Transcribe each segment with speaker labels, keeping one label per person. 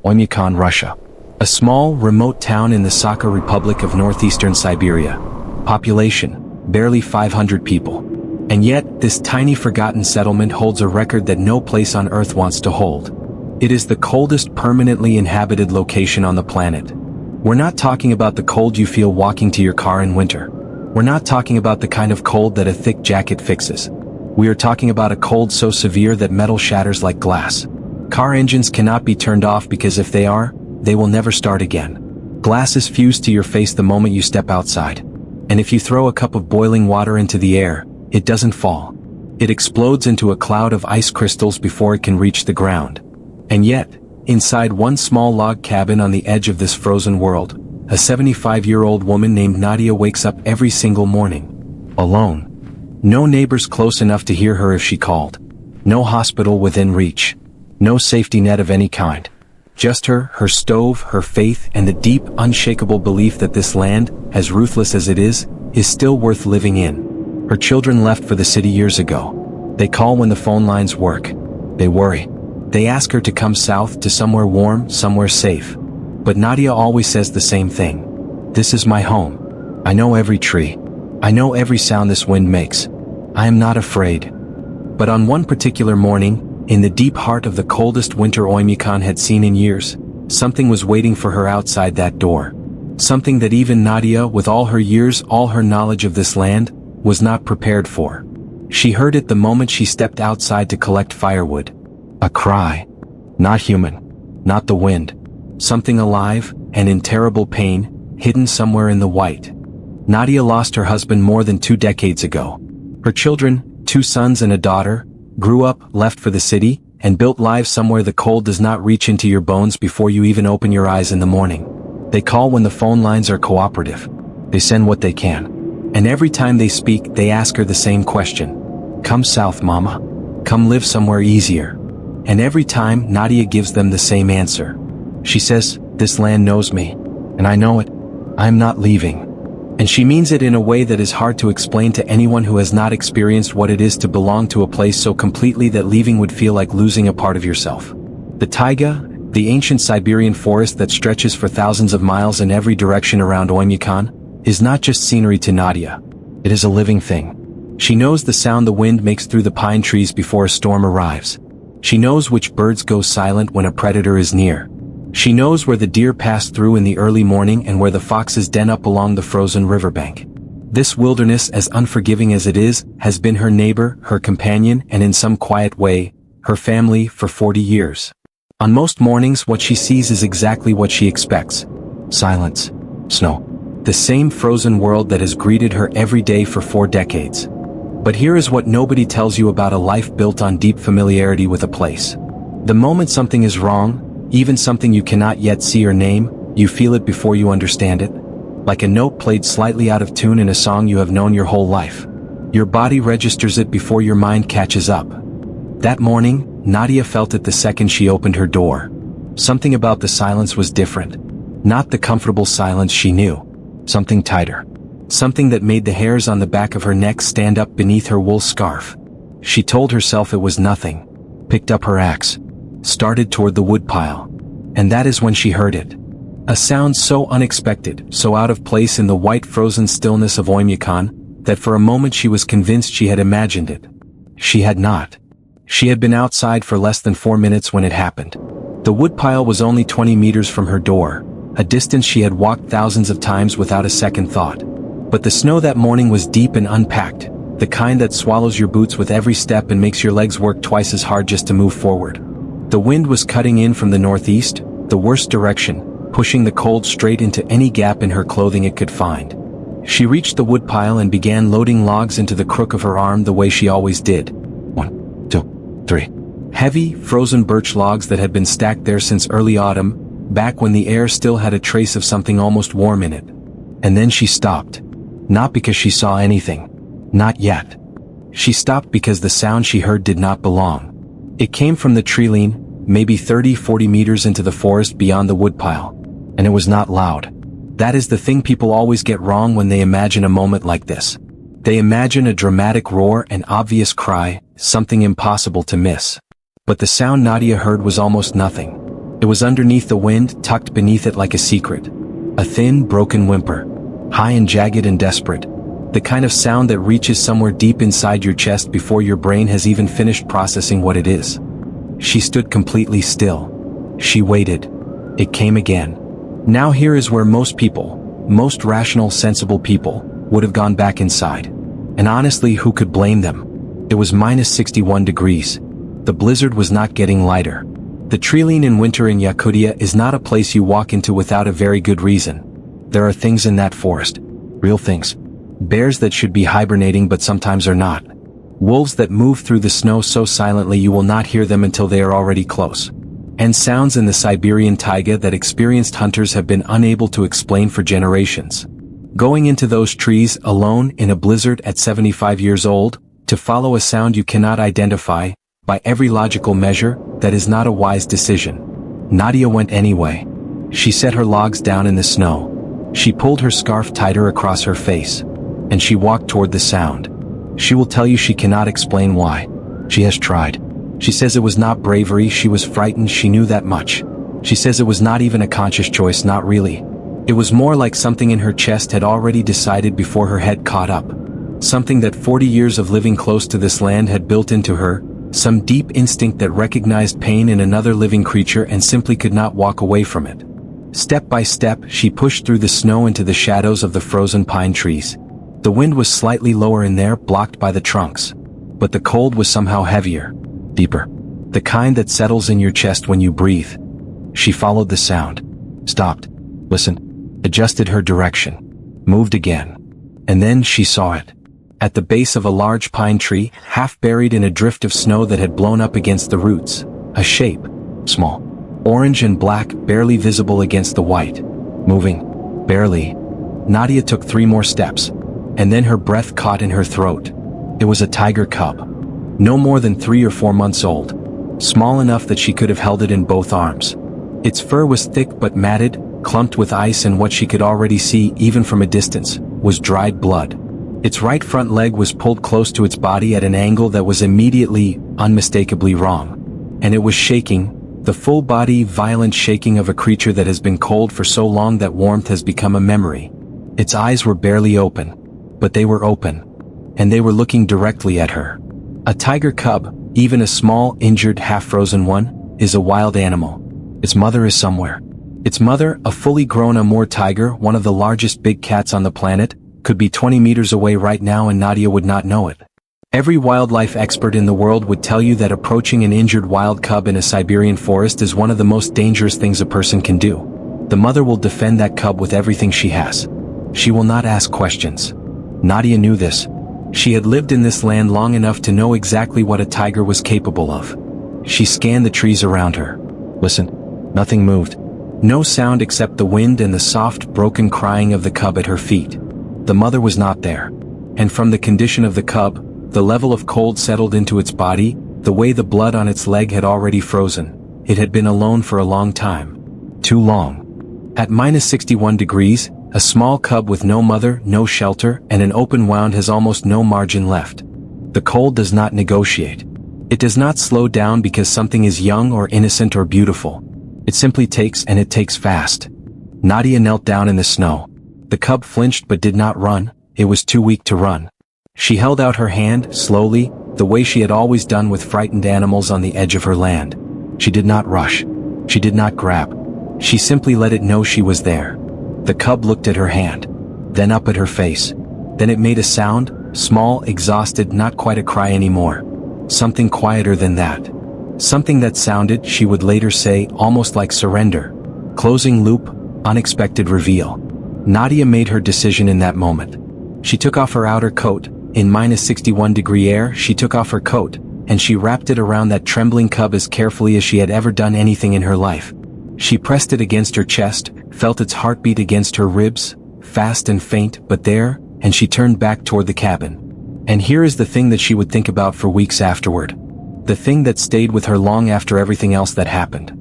Speaker 1: Oymyakon, Russia. A small, remote town in the Sakha Republic of northeastern Siberia. Population, barely 500 people. And yet, this tiny forgotten settlement holds a record that no place on Earth wants to hold. It is the coldest permanently inhabited location on the planet. We're not talking about the cold you feel walking to your car in winter. We're not talking about the kind of cold that a thick jacket fixes. We are talking about a cold so severe that metal shatters like glass. Car engines cannot be turned off because if they are, they will never start again. Glass is fused to your face the moment you step outside. And if you throw a cup of boiling water into the air, it doesn't fall. It explodes into a cloud of ice crystals before it can reach the ground. And yet, inside one small log cabin on the edge of this frozen world, a 75-year-old woman named Nadia wakes up every single morning. Alone. No neighbors close enough to hear her if she called. No hospital within reach. No safety net of any kind. Just her stove, her faith, and the deep, unshakable belief that this land, as ruthless as it is still worth living in. Her children left for the city years ago. They call when the phone lines work. They worry. They ask her to come south to somewhere warm, somewhere safe. But Nadia always says the same thing. This is my home. I know every tree. I know every sound this wind makes. I am not afraid. But on one particular morning, in the deep heart of the coldest winter Oymyakon had seen in years, something was waiting for her outside that door. Something that even Nadia, with all her years, all her knowledge of this land, was not prepared for. She heard it the moment she stepped outside to collect firewood. A cry. Not human. Not the wind. Something alive, and in terrible pain, hidden somewhere in the white. Nadia lost her husband more than 2 decades ago. Her children, 2 sons and a daughter, grew up, left for the city, and built lives somewhere the cold does not reach into your bones before you even open your eyes in the morning. They call when the phone lines are cooperative. They send what they can. And every time they speak, they ask her the same question. Come south, mama. Come live somewhere easier. And every time, Nadia gives them the same answer. She says, this land knows me. And I know it. I'm not leaving. And she means it in a way that is hard to explain to anyone who has not experienced what it is to belong to a place so completely that leaving would feel like losing a part of yourself. The Taiga, the ancient Siberian forest that stretches for thousands of miles in every direction around Oymyakon, is not just scenery to Nadia. It is a living thing. She knows the sound the wind makes through the pine trees before a storm arrives. She knows which birds go silent when a predator is near. She knows where the deer pass through in the early morning and where the foxes den up along the frozen riverbank. This wilderness, as unforgiving as it is, has been her neighbor, her companion, and in some quiet way, her family for 40 years. On most mornings, what she sees is exactly what she expects. Silence. Snow. The same frozen world that has greeted her every day for 4 decades. But here is what nobody tells you about a life built on deep familiarity with a place. The moment something is wrong, even something you cannot yet see or name, you feel it before you understand it. Like a note played slightly out of tune in a song you have known your whole life. Your body registers it before your mind catches up. That morning, Nadia felt it the second she opened her door. Something about the silence was different. Not the comfortable silence she knew. Something tighter. Something that made the hairs on the back of her neck stand up beneath her wool scarf. She told herself it was nothing. Picked up her axe. Started toward the woodpile. And that is when she heard it. A sound so unexpected, so out of place in the white frozen stillness of Oymyakon, that for a moment she was convinced she had imagined it. She had not. She had been outside for less than 4 minutes when it happened. The woodpile was only 20 meters from her door, a distance she had walked thousands of times without a second thought. But the snow that morning was deep and unpacked, the kind that swallows your boots with every step and makes your legs work twice as hard just to move forward. The wind was cutting in from the northeast, the worst direction, pushing the cold straight into any gap in her clothing it could find. She reached the woodpile and began loading logs into the crook of her arm the way she always did. 1, 2, 3. Heavy, frozen birch logs that had been stacked there since early autumn, back when the air still had a trace of something almost warm in it. And then she stopped. Not because she saw anything. Not yet. She stopped because the sound she heard did not belong. It came from the treeline, maybe 30-40 meters into the forest beyond the woodpile. And it was not loud. That is the thing people always get wrong when they imagine a moment like this. They imagine a dramatic roar, an obvious cry, something impossible to miss. But the sound Nadia heard was almost nothing. It was underneath the wind, tucked beneath it like a secret. A thin, broken whimper. High and jagged and desperate. The kind of sound that reaches somewhere deep inside your chest before your brain has even finished processing what it is. She stood completely still. She waited. It came again. Now here is where most people, most rational, sensible people, would have gone back inside. And honestly, who could blame them? It was minus 61 degrees. The blizzard was not getting lighter. The treeline in winter in Yakutia is not a place you walk into without a very good reason. There are things in that forest. Real things. Bears that should be hibernating but sometimes are not. Wolves that move through the snow so silently you will not hear them until they are already close. And sounds in the Siberian taiga that experienced hunters have been unable to explain for generations. Going into those trees alone in a blizzard at 75 years old, to follow a sound you cannot identify, by every logical measure, that is not a wise decision. Nadia went anyway. She set her logs down in the snow. She pulled her scarf tighter across her face. And she walked toward the sound. She will tell you she cannot explain why. She has tried. She says it was not bravery, she was frightened, she knew that much. She says it was not even a conscious choice, not really. It was more like something in her chest had already decided before her head caught up. Something that 40 years of living close to this land had built into her, some deep instinct that recognized pain in another living creature and simply could not walk away from it. Step by step, she pushed through the snow into the shadows of the frozen pine trees. The wind was slightly lower in there, blocked by the trunks. But the cold was somehow heavier, deeper. The kind that settles in your chest when you breathe. She followed the sound. Stopped. Listened. Adjusted her direction. Moved again. And then she saw it. At the base of a large pine tree, half buried in a drift of snow that had blown up against the roots. A shape. Small. Orange and black, barely visible against the white. Moving. Barely. Nadia took 3 more steps. And then her breath caught in her throat. It was a tiger cub. No more than 3 or 4 months old. Small enough that she could have held it in both arms. Its fur was thick but matted, clumped with ice, and what she could already see, even from a distance, was dried blood. Its right front leg was pulled close to its body at an angle that was immediately, unmistakably wrong. And it was shaking, the full body, violent shaking of a creature that has been cold for so long that warmth has become a memory. Its eyes were barely open. But they were open. And they were looking directly at her. A tiger cub, even a small, injured, half-frozen one, is a wild animal. Its mother is somewhere. Its mother, a fully grown Amur tiger, one of the largest big cats on the planet, could be 20 meters away right now and Nadia would not know it. Every wildlife expert in the world would tell you that approaching an injured wild cub in a Siberian forest is one of the most dangerous things a person can do. The mother will defend that cub with everything she has. She will not ask questions. Nadia knew this. She had lived in this land long enough to know exactly what a tiger was capable of. She scanned the trees around her. Listen. Nothing moved. No sound except the wind and the soft, broken crying of the cub at her feet. The mother was not there. And from the condition of the cub, the level of cold settled into its body, the way the blood on its leg had already frozen. It had been alone for a long time. Too long. At minus 61 degrees, a small cub with no mother, no shelter, and an open wound has almost no margin left. The cold does not negotiate. It does not slow down because something is young or innocent or beautiful. It simply takes, and it takes fast. Nadia knelt down in the snow. The cub flinched but did not run. It was too weak to run. She held out her hand, slowly, the way she had always done with frightened animals on the edge of her land. She did not rush. She did not grab. She simply let it know she was there. The cub looked at her hand, then up at her face. Then it made a sound, small, exhausted, not quite a cry anymore. Something quieter than that. Something that sounded, she would later say, almost like surrender. Closing loop, unexpected reveal. Nadia made her decision in that moment. She took off her outer coat. In minus 61 degree air, she took off her coat, and she wrapped it around that trembling cub as carefully as she had ever done anything in her life. She pressed it against her chest, felt its heartbeat against her ribs, fast and faint, but there, and she turned back toward the cabin. And here is the thing that she would think about for weeks afterward. The thing that stayed with her long after everything else that happened.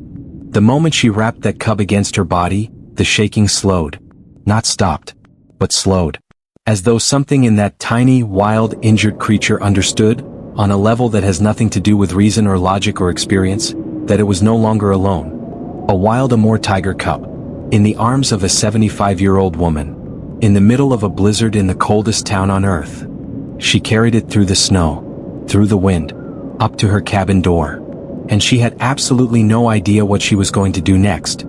Speaker 1: The moment she wrapped that cub against her body, the shaking slowed. Not stopped, but slowed. As though something in that tiny, wild, injured creature understood, on a level that has nothing to do with reason or logic or experience, that it was no longer alone. A wild Amur tiger cub. In the arms of a 75-year-old woman. In the middle of a blizzard in the coldest town on earth. She carried it through the snow, through the wind, up to her cabin door. And she had absolutely no idea what she was going to do next.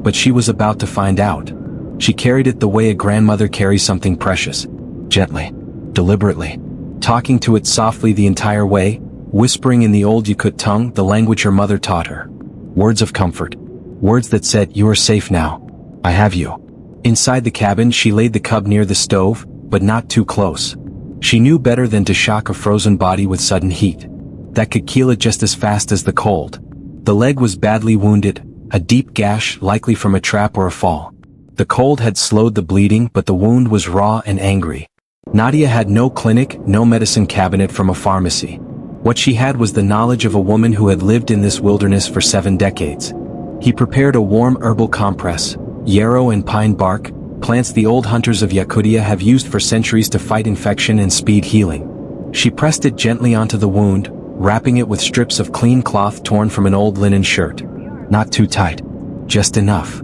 Speaker 1: But she was about to find out. She carried it the way a grandmother carries something precious. Gently, deliberately, talking to it softly the entire way, whispering in the old Yakut tongue, the language her mother taught her. Words of comfort. Words that said, "You are safe now. I have you." Inside the cabin, she laid the cub near the stove, but not too close. She knew better than to shock a frozen body with sudden heat. That could kill it just as fast as the cold. The leg was badly wounded, a deep gash likely from a trap or a fall. The cold had slowed the bleeding, but the wound was raw and angry. Nadia had no clinic, no medicine cabinet from a pharmacy. What she had was the knowledge of a woman who had lived in this wilderness for 7 decades. He prepared a warm herbal compress, yarrow and pine bark, plants the old hunters of Yakutia have used for centuries to fight infection and speed healing. She pressed it gently onto the wound, wrapping it with strips of clean cloth torn from an old linen shirt. Not too tight. Just enough.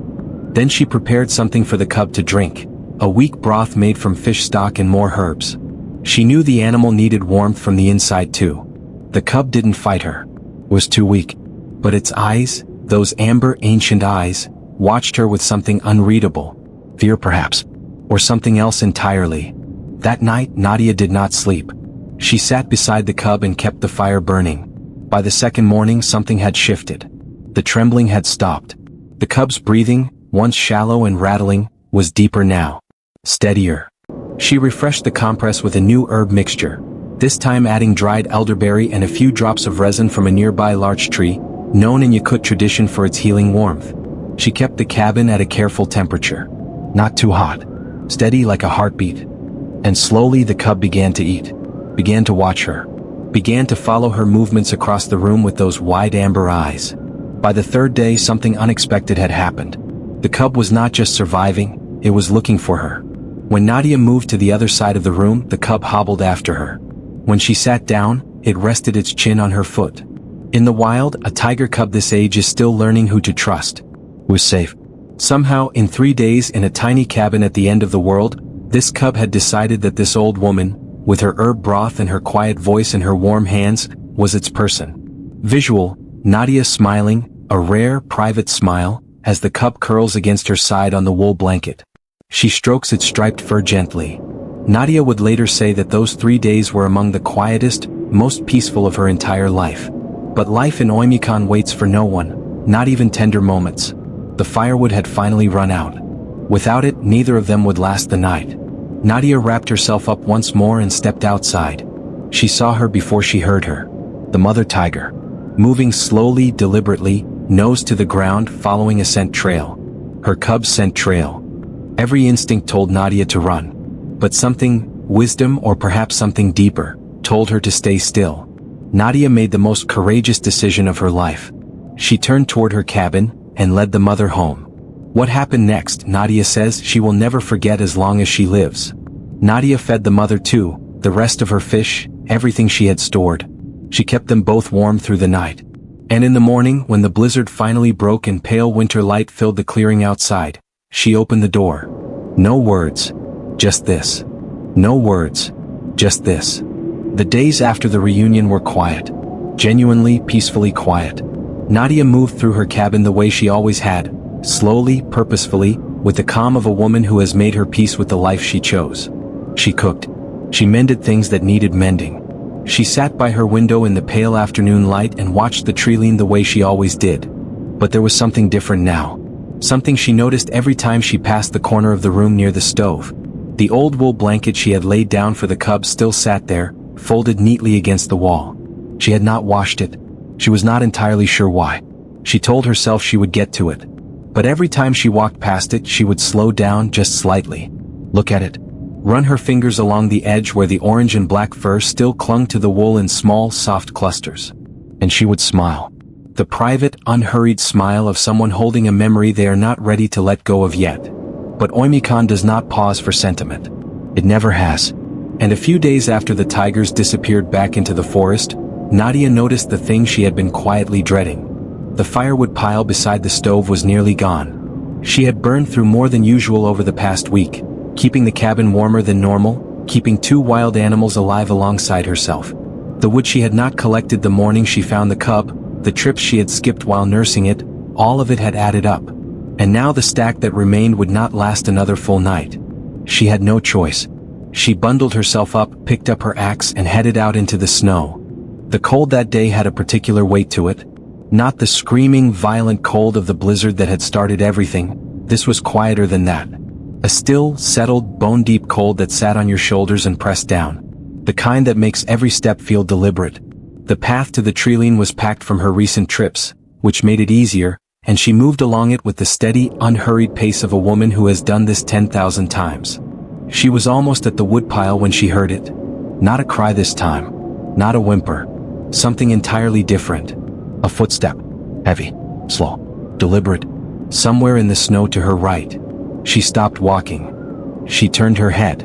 Speaker 1: Then she prepared something for the cub to drink, a weak broth made from fish stock and more herbs. She knew the animal needed warmth from the inside too. The cub didn't fight her. Was too weak. But its eyes, those amber ancient eyes, watched her with something unreadable. Fear perhaps. Or something else entirely. That night, Nadia did not sleep. She sat beside the cub and kept the fire burning. By the second morning, something had shifted. The trembling had stopped. The cub's breathing, once shallow and rattling, was deeper now. Steadier. She refreshed the compress with a new herb mixture, this time adding dried elderberry and a few drops of resin from a nearby larch tree, known in Yakut tradition for its healing warmth. She kept the cabin at a careful temperature. Not too hot. Steady like a heartbeat. And slowly the cub began to eat. Began to watch her. Began to follow her movements across the room with those wide amber eyes. By the third day, something unexpected had happened. The cub was not just surviving, it was looking for her. When Nadia moved to the other side of the room, the cub hobbled after her. When she sat down, it rested its chin on her foot. In the wild, a tiger cub this age is still learning who to trust. Was safe. Somehow, in 3 days in a tiny cabin at the end of the world, this cub had decided that this old woman, with her herb broth and her quiet voice and her warm hands, was its person. Visual, Nadia smiling, a rare, private smile, as the cub curls against her side on the wool blanket. She strokes its striped fur gently. Nadia would later say that those 3 days were among the quietest, most peaceful of her entire life. But life in Oymyakon waits for no one, not even tender moments. The firewood had finally run out. Without it, neither of them would last the night. Nadia wrapped herself up once more and stepped outside. She saw her before she heard her. The mother tiger. Moving slowly, deliberately, nose to the ground, following a scent trail. Her cub's scent trail. Every instinct told Nadia to run. But something, wisdom or perhaps something deeper, told her to stay still. Nadia made the most courageous decision of her life. She turned toward her cabin and led the mother home. What happened next, Nadia says, she will never forget as long as she lives. Nadia fed the mother too, the rest of her fish, everything she had stored. She kept them both warm through the night. And in the morning, when the blizzard finally broke and pale winter light filled the clearing outside, she opened the door. No words. Just this. No words. Just this. The days after the reunion were quiet. Genuinely, peacefully quiet. Nadia moved through her cabin the way she always had, slowly, purposefully, with the calm of a woman who has made her peace with the life she chose. She cooked. She mended things that needed mending. She sat by her window in the pale afternoon light and watched the tree lean the way she always did. But there was something different now. Something she noticed every time she passed the corner of the room near the stove. The old wool blanket she had laid down for the cub still sat there, folded neatly against the wall. She had not washed it. She was not entirely sure why. She told herself she would get to it. But every time she walked past it, she would slow down just slightly. Look at it. Run her fingers along the edge where the orange and black fur still clung to the wool in small, soft clusters. And she would smile. The private, unhurried smile of someone holding a memory they are not ready to let go of yet. But Oymyakon does not pause for sentiment. It never has. And a few days after the tigers disappeared back into the forest, Nadia noticed the thing she had been quietly dreading. The firewood pile beside the stove was nearly gone. She had burned through more than usual over the past week, keeping the cabin warmer than normal, keeping 2 wild animals alive alongside herself. The wood she had not collected the morning she found the cub, the trips she had skipped while nursing it, all of it had added up. And now the stack that remained would not last another full night. She had no choice. She bundled herself up, picked up her axe and headed out into the snow. The cold that day had a particular weight to it. Not the screaming, violent cold of the blizzard that had started everything. This was quieter than that. A still, settled, bone-deep cold that sat on your shoulders and pressed down. The kind that makes every step feel deliberate. The path to the treeline was packed from her recent trips, which made it easier, and she moved along it with the steady, unhurried pace of a woman who has done this 10,000 times. She was almost at the woodpile when she heard it. Not a cry this time. Not a whimper. Something entirely different. A footstep. Heavy. Slow. Deliberate. Somewhere in the snow to her right. She stopped walking. She turned her head.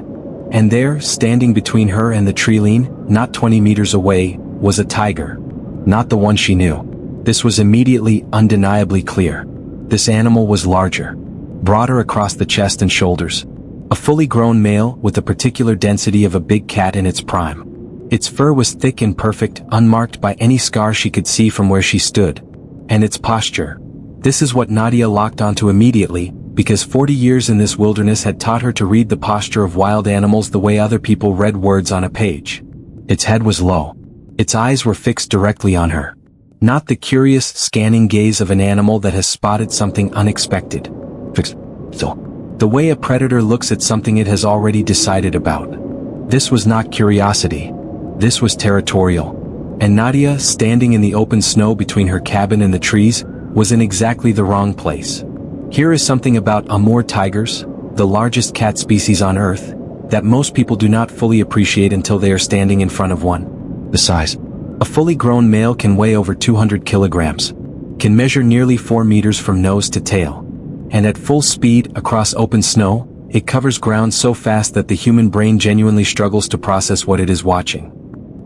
Speaker 1: And there, standing between her and the treeline, not 20 meters away, was a tiger. Not the one she knew. This was immediately, undeniably clear. This animal was larger. Broader across the chest and shoulders. A fully grown male with the particular density of a big cat in its prime. Its fur was thick and perfect, unmarked by any scar she could see from where she stood. And its posture. This is what Nadia locked onto immediately, because 40 years in this wilderness had taught her to read the posture of wild animals the way other people read words on a page. Its head was low. Its eyes were fixed directly on her. Not the curious, scanning gaze of an animal that has spotted something unexpected. Fixed. Still. The way a predator looks at something it has already decided about. This was not curiosity. This was territorial. And Nadia, standing in the open snow between her cabin and the trees, was in exactly the wrong place. Here is something about Amur tigers, the largest cat species on Earth, that most people do not fully appreciate until they are standing in front of one. The size. A fully grown male can weigh over 200 kilograms. Can measure nearly 4 meters from nose to tail. And at full speed, across open snow, it covers ground so fast that the human brain genuinely struggles to process what it is watching.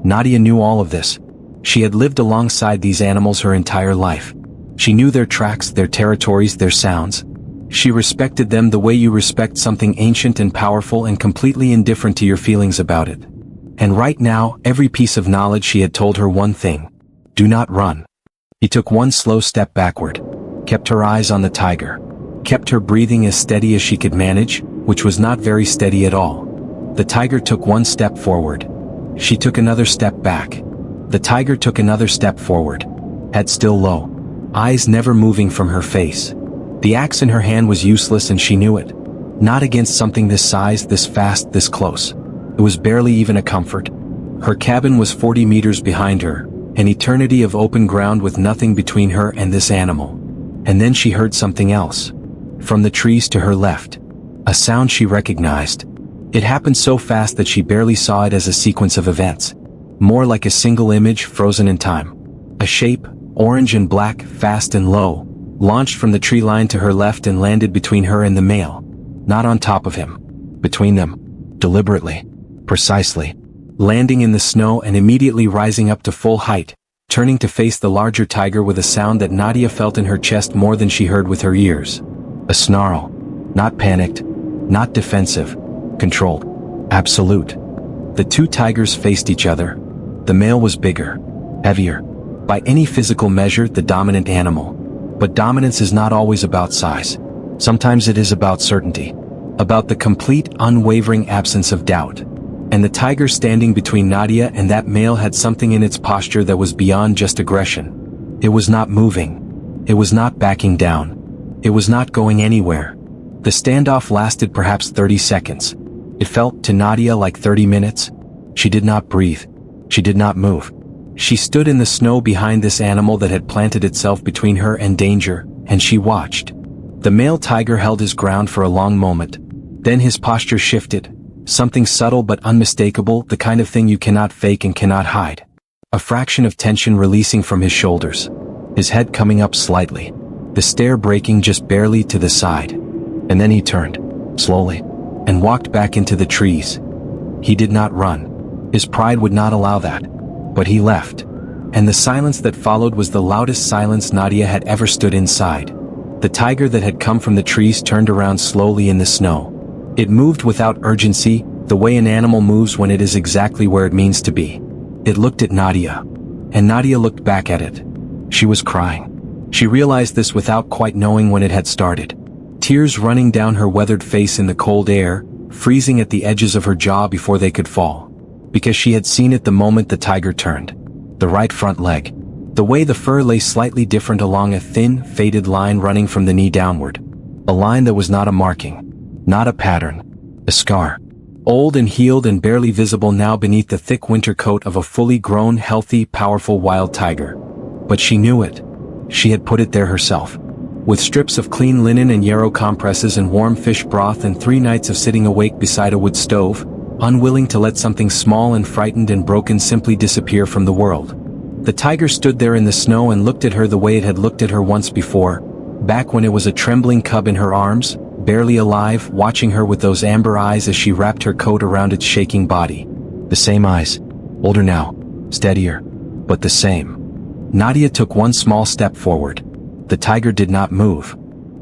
Speaker 1: Nadia knew all of this. She had lived alongside these animals her entire life. She knew their tracks, their territories, their sounds. She respected them the way you respect something ancient and powerful and completely indifferent to your feelings about it. And right now, every piece of knowledge she had told her one thing. Do not run. He took one slow step backward. Kept her eyes on the tiger. Kept her breathing as steady as she could manage, which was not very steady at all. The tiger took one step forward. She took another step back. The tiger took another step forward. Head still low. Eyes never moving from her face. The axe in her hand was useless and she knew it. Not against something this size, this fast, this close. It was barely even a comfort. Her cabin was 40 meters behind her, an eternity of open ground with nothing between her and this animal. And then she heard something else. From the trees to her left. A sound she recognized. It happened so fast that she barely saw it as a sequence of events. More like a single image frozen in time. A shape, orange and black, fast and low, launched from the tree line to her left and landed between her and the male. Not on top of him. Between them. Deliberately. Precisely. Landing in the snow and immediately rising up to full height, turning to face the larger tiger with a sound that Nadia felt in her chest more than she heard with her ears. A snarl. Not panicked. Not defensive. Controlled. Absolute. The two tigers faced each other. The male was bigger. Heavier. By any physical measure, the dominant animal. But dominance is not always about size. Sometimes it is about certainty. About the complete, unwavering absence of doubt. And the tiger standing between Nadia and that male had something in its posture that was beyond just aggression. It was not moving. It was not backing down. It was not going anywhere. The standoff lasted perhaps 30 seconds. It felt to Nadia like 30 minutes. She did not breathe. She did not move. She stood in the snow behind this animal that had planted itself between her and danger, and she watched. The male tiger held his ground for a long moment. Then his posture shifted. Something subtle but unmistakable, the kind of thing you cannot fake and cannot hide. A fraction of tension releasing from his shoulders. His head coming up slightly. The stare breaking just barely to the side. And then he turned, slowly, and walked back into the trees. He did not run. His pride would not allow that. But he left. And the silence that followed was the loudest silence Nadia had ever stood inside. The tiger that had come from the trees turned around slowly in the snow. It moved without urgency, the way an animal moves when it is exactly where it means to be. It looked at Nadia. And Nadia looked back at it. She was crying. She realized this without quite knowing when it had started. Tears running down her weathered face in the cold air, freezing at the edges of her jaw before they could fall. Because she had seen it the moment the tiger turned. The right front leg. The way the fur lay slightly different along a thin, faded line running from the knee downward. A line that was not a marking. Not a pattern. A scar. Old and healed and barely visible now beneath the thick winter coat of a fully grown, healthy, powerful wild tiger. But she knew it. She had put it there herself. With strips of clean linen and yarrow compresses and warm fish broth and 3 nights of sitting awake beside a wood stove, unwilling to let something small and frightened and broken simply disappear from the world. The tiger stood there in the snow and looked at her the way it had looked at her once before, back when it was a trembling cub in her arms, barely alive, watching her with those amber eyes as she wrapped her coat around its shaking body. The same eyes. Older now. Steadier. But the same. Nadia took one small step forward. The tiger did not move.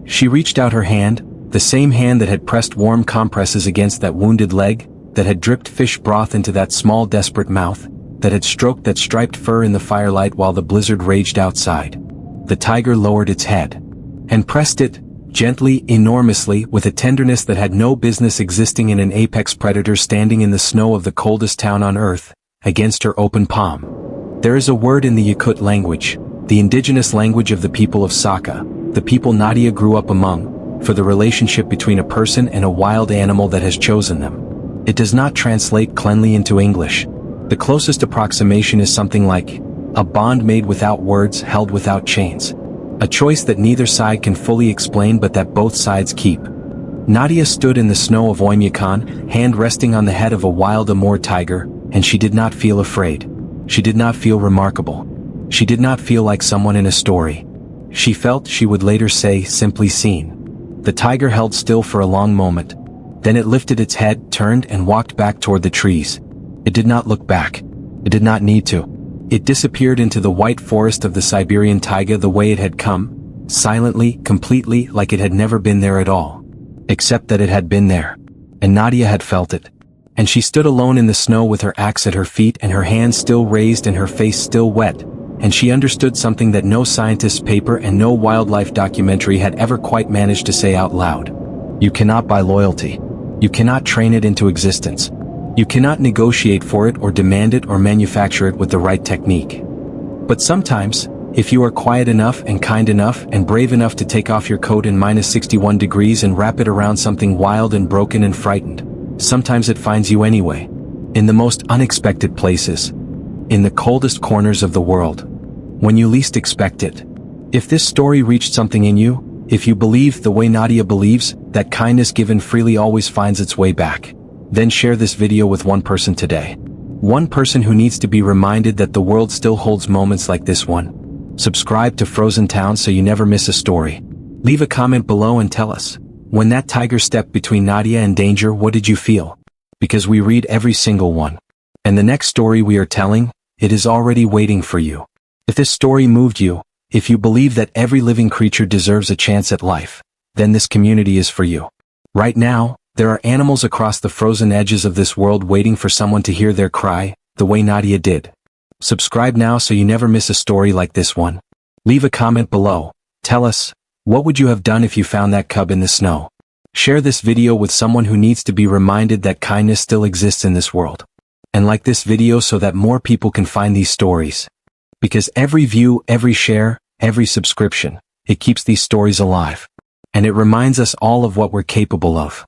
Speaker 1: She reached out her hand, the same hand that had pressed warm compresses against that wounded leg, that had dripped fish broth into that small desperate mouth, that had stroked that striped fur in the firelight while the blizzard raged outside. The tiger lowered its head. And pressed it, gently, enormously, with a tenderness that had no business existing in an apex predator standing in the snow of the coldest town on earth, against her open palm. There is a word in the Yakut language, the indigenous language of the people of Saka, the people Nadia grew up among, for the relationship between a person and a wild animal that has chosen them. It does not translate cleanly into English. The closest approximation is something like, a bond made without words, held without chains. A choice that neither side can fully explain but that both sides keep. Nadia stood in the snow of Oymyakon, hand resting on the head of a wild Amur tiger, and she did not feel afraid. She did not feel remarkable. She did not feel like someone in a story. She felt, she would later say, simply seen. The tiger held still for a long moment. Then it lifted its head, turned, and walked back toward the trees. It did not look back. It did not need to. It disappeared into the white forest of the Siberian taiga the way it had come, silently, completely, like it had never been there at all. Except that it had been there. And Nadia had felt it. And she stood alone in the snow with her axe at her feet and her hands still raised and her face still wet, and she understood something that no scientist's paper and no wildlife documentary had ever quite managed to say out loud. You cannot buy loyalty. You cannot train it into existence. You cannot negotiate for it or demand it or manufacture it with the right technique. But sometimes, if you are quiet enough and kind enough and brave enough to take off your coat in -61 degrees and wrap it around something wild and broken and frightened, sometimes it finds you anyway. In the most unexpected places. In the coldest corners of the world. When you least expect it. If this story reached something in you, if you believe the way Nadia believes, that kindness given freely always finds its way back, then share this video with one person today. One person who needs to be reminded that the world still holds moments like this one. Subscribe to Frozen Town so you never miss a story. Leave a comment below and tell us, when that tiger stepped between Nadia and danger, what did you feel? Because we read every single one. And the next story we are telling, it is already waiting for you. If this story moved you, if you believe that every living creature deserves a chance at life, then this community is for you. Right now, there are animals across the frozen edges of this world waiting for someone to hear their cry, the way Nadia did. Subscribe now so you never miss a story like this one. Leave a comment below. Tell us, what would you have done if you found that cub in the snow? Share this video with someone who needs to be reminded that kindness still exists in this world. And like this video so that more people can find these stories. Because every view, every share, every subscription, it keeps these stories alive. And it reminds us all of what we're capable of.